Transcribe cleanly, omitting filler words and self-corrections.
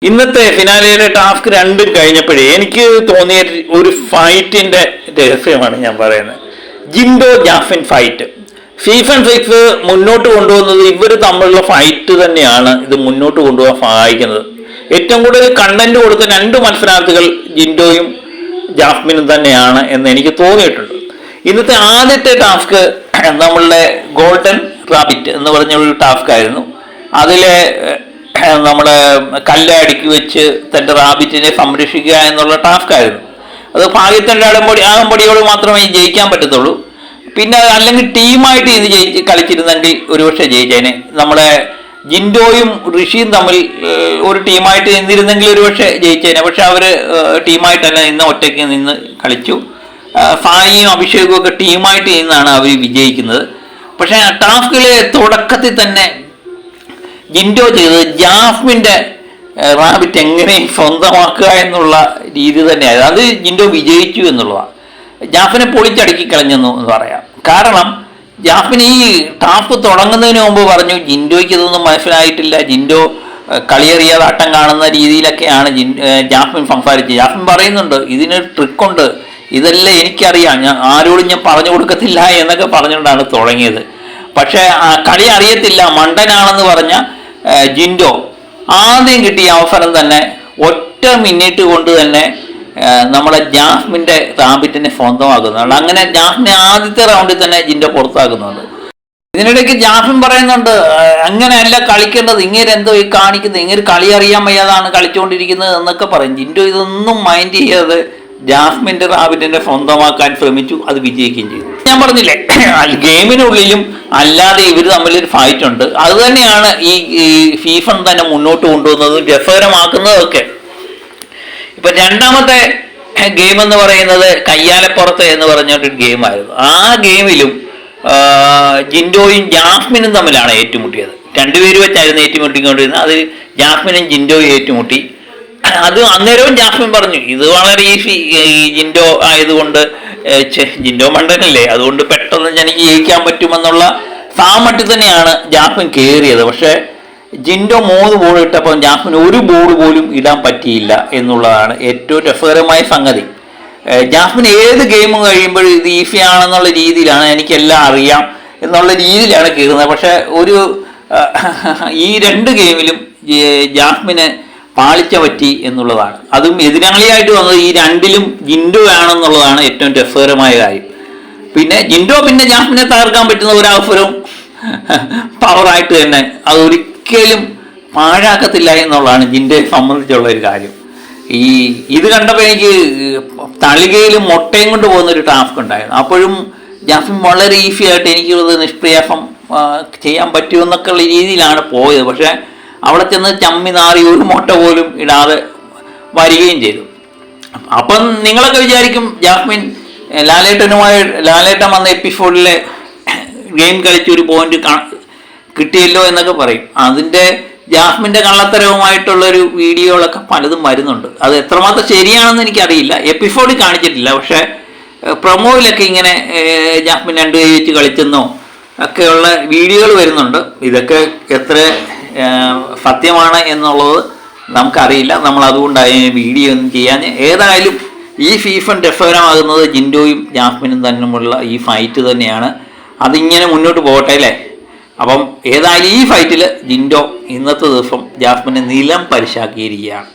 ഇന്നത്തെ ഫിനാലയിലെ ടാസ്ക് രണ്ടും കഴിഞ്ഞപ്പോഴേ എനിക്ക് തോന്നിയ ഒരു ഫൈറ്റിന്റെ രഹസ്യമാണ് ഞാൻ പറയുന്നത്. ജിൻഡോ ജാഫിൻ ഫൈറ്റ് സീസൺ 6 മുന്നോട്ട് കൊണ്ടുപോകുന്നത് ഇവർ തമ്മിലുള്ള ഫൈറ്റ് തന്നെയാണ് ഇത് മുന്നോട്ട് കൊണ്ടുപോകാൻ സഹായിക്കുന്നത്. ഏറ്റവും കൂടുതൽ കണ്ടന്റ് കൊടുത്ത രണ്ട് മത്സരാർത്ഥികൾ ജിൻഡോയും ജാസ്മിനും തന്നെയാണ് എന്ന് എനിക്ക് തോന്നിയിട്ടുണ്ട്. ഇന്നത്തെ ആദ്യത്തെ ടാസ്ക് നമ്മളുടെ ഗോൾഡൻ റാബിറ്റ് എന്ന് പറഞ്ഞൊരു ടാസ്ക് ആയിരുന്നു. അതിലെ നമ്മുടെ കല്ല് അടുക്കി വെച്ച് തൻ്റെ റാബിറ്റിനെ സംരക്ഷിക്കുക എന്നുള്ള ടാസ്ക് ആയിരുന്നു. അത് ഭാഗ്യത്തിൻ്റെ ആകമ്പടിയോട് മാത്രമേ ജയിക്കാൻ പറ്റത്തുള്ളൂ. പിന്നെ അല്ലെങ്കിൽ ടീമായിട്ട് ഇത് കളിച്ചിരുന്നെങ്കിൽ ഒരുപക്ഷെ ജയിച്ചേനെ. നമ്മളെ ജിൻഡോയും ഋഷിയും തമ്മിൽ ഒരു ടീമായിട്ട് നിന്നിരുന്നെങ്കിൽ ഒരുപക്ഷെ ജയിച്ചേനെ. പക്ഷെ അവർ ടീമായിട്ടല്ല നിന്ന് ഒറ്റയ്ക്ക് നിന്ന് കളിച്ചു. സായിയും അഭിഷേകും ഒക്കെ ടീമായിട്ട് നിന്നാണ് അവർ വിജയിക്കുന്നത്. പക്ഷെ ടാസ്കിലെ തുടക്കത്തിൽ തന്നെ ജിൻഡോ ചെയ്തത് ജാസ്മിൻ്റെ റാബിറ്റ് എങ്ങനെ സ്വന്തമാക്കുക എന്നുള്ള രീതി തന്നെയായിരുന്നു. അത് ജിൻഡോ വിജയിച്ചു എന്നുള്ളതാണ്. ജാസ്മിനെ പൊളിച്ചടുക്കി കളഞ്ഞെന്ന് പറയാം. കാരണം ജാസ്മിൻ ഈ ടാസ്ക് തുടങ്ങുന്നതിന് മുമ്പ് പറഞ്ഞു ജിൻഡോയ്ക്ക് ഇതൊന്നും മനസ്സിലായിട്ടില്ല, ജിൻഡോ കളിയറിയാതെ ആട്ടം കാണുന്ന രീതിയിലൊക്കെയാണ് ജാസ്മിൻ സംസാരിച്ചത്. ജാസ്മിൻ പറയുന്നുണ്ട് ഇതിനൊരു ട്രിക്കുണ്ട്, ഇതെല്ലാം എനിക്കറിയാം, ഞാൻ ആരോടും ഞാൻ പറഞ്ഞു കൊടുക്കത്തില്ല എന്നൊക്കെ പറഞ്ഞുകൊണ്ടാണ് തുടങ്ങിയത്. പക്ഷേ കളി അറിയത്തില്ല മണ്ടനാണെന്ന് പറഞ്ഞ ജിൻഡോ ആദ്യം കിട്ടിയ അവസരം തന്നെ ഒറ്റ മിനിറ്റ് കൊണ്ട് തന്നെ നമ്മളെ ജാസ്മിൻ്റെ റാബിറ്റിനെ സ്വന്തമാക്കുന്നുണ്ട്. അങ്ങനെ ജാസ്മിനെ ആദ്യത്തെ റൗണ്ടിൽ തന്നെ ജിൻഡോ പുറത്താക്കുന്നുണ്ട്. ഇതിനിടയ്ക്ക് ജാസ്മിൻ പറയുന്നുണ്ട് അങ്ങനെയല്ല കളിക്കേണ്ടത്, ഇങ്ങനെ എന്തോ ഈ കാണിക്കുന്നത്, ഇങ്ങനെ കളി അറിയാൻ വയ്യാതാണ് കളിച്ചുകൊണ്ടിരിക്കുന്നത് എന്നൊക്കെ പറയും. ജിൻഡോ ഇതൊന്നും മൈൻഡ് ചെയ്യാതെ ജാസ്മിൻ്റെ റാബിറ്റിനെ സ്വന്തമാക്കാൻ ശ്രമിച്ചു, അത് വിജയിക്കുകയും ചെയ്തു. ഞാൻ പറഞ്ഞില്ലേ ഗെയിമിനുള്ളിലും അല്ലാതെ ഇവർ തമ്മിലൊരു ഫൈറ്റ് ഉണ്ട്. അത് തന്നെയാണ് ഈ സീസൺ തന്നെ മുന്നോട്ട് കൊണ്ടുപോകുന്നതും രസകരമാക്കുന്നതൊക്കെ. ഇപ്പൊ രണ്ടാമത്തെ ഗെയിം എന്ന് പറയുന്നത് കയ്യാലപ്പുറത്ത് എന്ന് പറഞ്ഞൊരു ഗെയിമായിരുന്നു. ആ ഗെയിമിലും ജിൻഡോയും ജാസ്മിനും തമ്മിലാണ് ഏറ്റുമുട്ടിയത്. രണ്ടുപേരും വെച്ചായിരുന്നു ഏറ്റുമുട്ടിക്കൊണ്ടിരുന്നത്. അത് ജാസ്മിനും ജിൻഡോയും ഏറ്റുമുട്ടി. അത് അന്നേരവും ജാസ്മിൻ പറഞ്ഞു ഇത് വളരെ ഈസി, ജിൻഡോ ആയതുകൊണ്ട് ജിൻഡോ മണ്ടനല്ലേ, അതുകൊണ്ട് പെട്ടെന്ന് എനിക്ക് ജയിക്കാൻ പറ്റുമെന്നുള്ള സാമട്ടിൽ തന്നെയാണ് ജാസ്മിൻ കയറിയത്. പക്ഷേ ജിൻഡോ 3 ബോൾ ഇട്ടപ്പോൾ ജാസ്മിൻ ഒരു ബോൾ പോലും ഇടാൻ പറ്റിയില്ല എന്നുള്ളതാണ് ഏറ്റവും രസകരമായ സംഗതി. ജാസ്മിൻ ഏത് ഗെയിമും കഴിയുമ്പോഴും ഇത് ഈസി ആണെന്നുള്ള രീതിയിലാണ്, എനിക്കെല്ലാം അറിയാം എന്നുള്ള രീതിയിലാണ് കയറുന്നത്. പക്ഷേ ഈ 2 ഗെയിമിലും ജാസ്മിന് പാളിച്ച പറ്റി എന്നുള്ളതാണ്. അതും എതിരാളിയായിട്ട് വന്നത് ഈ 2ലും ജിൻഡോ ആണെന്നുള്ളതാണ് ഏറ്റവും രസകരമായ കാര്യം. പിന്നെ ജിൻഡോ പിന്നെ ജാസ്മിനെ തകർക്കാൻ പറ്റുന്ന ഒരവസരവും പവറായിട്ട് തന്നെ അതൊരിക്കലും പാഴാക്കത്തില്ല എന്നുള്ളതാണ് ജിൻഡോയെ സംബന്ധിച്ചുള്ള ഒരു കാര്യം. ഇത് കണ്ടപ്പോൾ എനിക്ക് തളികയിലും മുട്ടയും കൊണ്ട് പോകുന്നൊരു ടാസ്ക് ഉണ്ടായിരുന്നു. അപ്പോഴും ജാസ്മിൻ വളരെ ഈസി ആയിട്ട് എനിക്കുള്ളത് നിഷ്പ്രയാസം ചെയ്യാൻ പറ്റുമെന്നൊക്കെ ഉള്ള രീതിയിലാണ് പോയത്. പക്ഷേ അവിടെ ചെന്ന് ചമ്മി നാറി ഒരു മുട്ട പോലും ഇടാതെ വരികയും ചെയ്തു. അപ്പം നിങ്ങളൊക്കെ വിചാരിക്കും ജാസ്മിൻ ലാലേട്ടൻ വന്ന എപ്പിസോഡിലെ ഗെയിം കളിച്ചൊരു പോയിന്റ് കിട്ടിയല്ലോ എന്നൊക്കെ പറയും. അതിൻ്റെ ജാസ്മിൻ്റെ കള്ളത്തരവുമായിട്ടുള്ളൊരു വീഡിയോകളൊക്കെ പലതും വരുന്നുണ്ട്. അത് എത്രമാത്രം ശരിയാണെന്ന് എനിക്കറിയില്ല. എപ്പിസോഡിൽ കാണിച്ചിട്ടില്ല, പക്ഷേ പ്രൊമോയിലൊക്കെ ഇങ്ങനെ ജാസ്മിൻ 2 കൈ വെച്ച് കളിച്ചെന്നോ ഒക്കെയുള്ള വീഡിയോകൾ വരുന്നുണ്ട്. ഇതൊക്കെ എത്ര സത്യമാണ് എന്നുള്ളത് നമുക്കറിയില്ല. നമ്മൾ അതുകൊണ്ടായി വീഡിയോ ഒന്നും ചെയ്യാൻ. ഏതായാലും ഈ സീസൺ രസകരമാകുന്നത് ജിൻഡോയും ജാസ്മിനും തമ്മിലുള്ള ഈ ഫൈറ്റ് തന്നെയാണ്. അതിങ്ങനെ മുന്നോട്ട് പോകട്ടെ അല്ലേ. അപ്പം ഏതായാലും ഈ ഫൈറ്റിൽ ജിൻഡോ ഇന്നത്തെ ദിവസം ജാസ്മിനെ നിലം പരിശാക്കിയിരിക്കുകയാണ്.